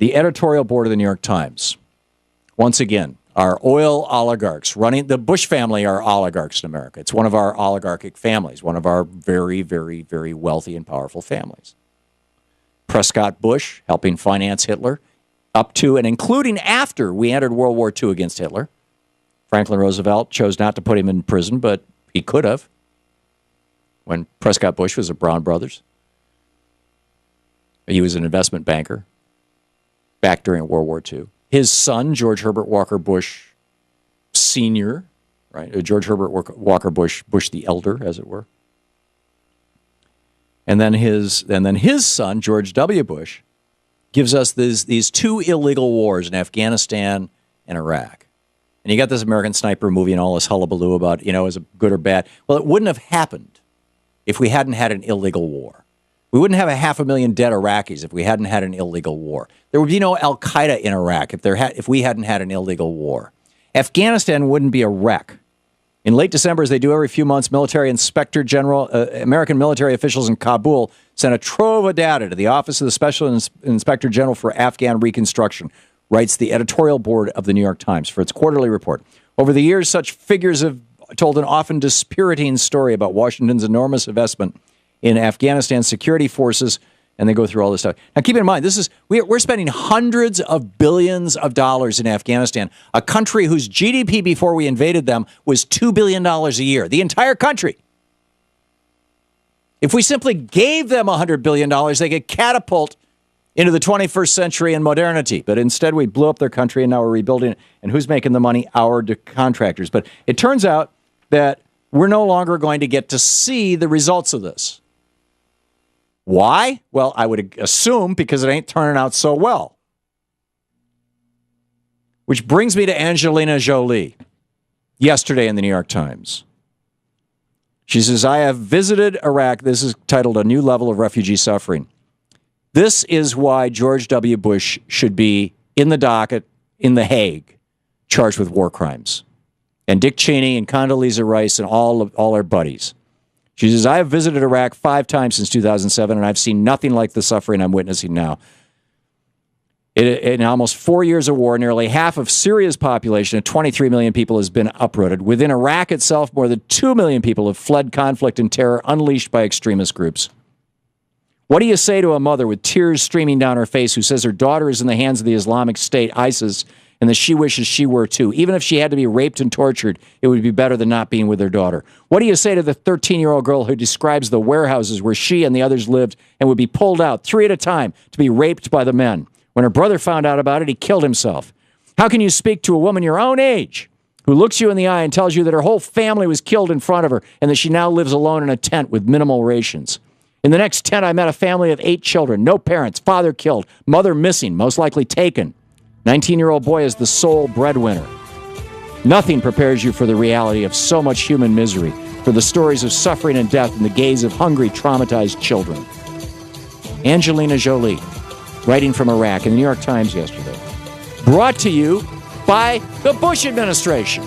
the editorial board of the New York Times, once again, our oil oligarchs running the Bush family are oligarchs in America. It's one of our oligarchic families, one of our very, very, very wealthy and powerful families. Prescott Bush helping finance Hitler up to and including after we entered World War II against Hitler. Franklin Roosevelt chose not to put him in prison, but he could have when Prescott Bush was at Brown Brothers. He was an investment banker back during World War II. His son, George Herbert Walker Bush Sr., right? George Herbert Walker Bush, Bush the Elder, as it were. And then his son, George W. Bush, gives us these two illegal wars in Afghanistan and Iraq. And you got this American Sniper movie and all this hullabaloo about, is it good or bad? Well, it wouldn't have happened if we hadn't had an illegal war. We wouldn't have 500,000 dead Iraqis if we hadn't had an illegal war. There would be no Al-Qaeda in Iraq if we hadn't had an illegal war. Afghanistan wouldn't be a wreck. In late December, as they do every few months, American military officials in Kabul sent a trove of data to the Office of the Special Inspector General for Afghan Reconstruction, writes the editorial board of the New York Times for its quarterly report. Over the years, such figures have told an often dispiriting story about Washington's enormous investment in Afghanistan security forces, and they go through all this stuff. Now, keep in mind, we're spending hundreds of billions of dollars in Afghanistan, a country whose GDP before we invaded them was $2 billion a year, the entire country. If we simply gave them $100 billion, they could catapult into the 21st century and modernity. But instead, we blew up their country, and now we're rebuilding it. And who's making the money? Our contractors. But it turns out that we're no longer going to get to see the results of this. Why? Well, I would assume because it ain't turning out so well. Which brings me to Angelina Jolie, yesterday in the New York Times. She says, I have visited Iraq. This is titled A New Level of Refugee Suffering. This is why George W. Bush should be in the docket in The Hague, charged with war crimes. And Dick Cheney and Condoleezza Rice and all our buddies. She says, I have visited Iraq 5 times since 2007, and I've seen nothing like the suffering I'm witnessing now. In almost 4 years of war, nearly half of Syria's population of 23 million people has been uprooted. Within Iraq itself, more than 2 million people have fled conflict and terror unleashed by extremist groups. What do you say to a mother with tears streaming down her face who says her daughter is in the hands of the Islamic State, ISIS, and that she wishes she were too? Even if she had to be raped and tortured, it would be better than not being with her daughter. What do you say to the 13-year-old girl who describes the warehouses where she and the others lived and would be pulled out 3 at a time to be raped by the men? When her brother found out about it, he killed himself. How can you speak to a woman your own age who looks you in the eye and tells you that her whole family was killed in front of her and that she now lives alone in a tent with minimal rations? In the next tent, I met a family of 8 children, no parents, father killed, mother missing, most likely taken. 19-year-old boy is the sole breadwinner. Nothing prepares you for the reality of so much human misery, for the stories of suffering and death in the gaze of hungry, traumatized children. Angelina Jolie, writing from Iraq in the New York Times yesterday. Brought to you by the Bush administration.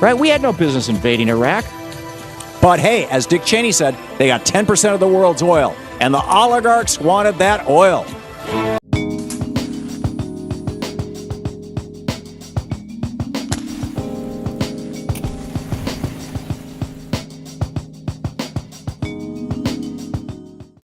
Right? We had no business invading Iraq. But hey, as Dick Cheney said, they got 10% of the world's oil, and the oligarchs wanted that oil.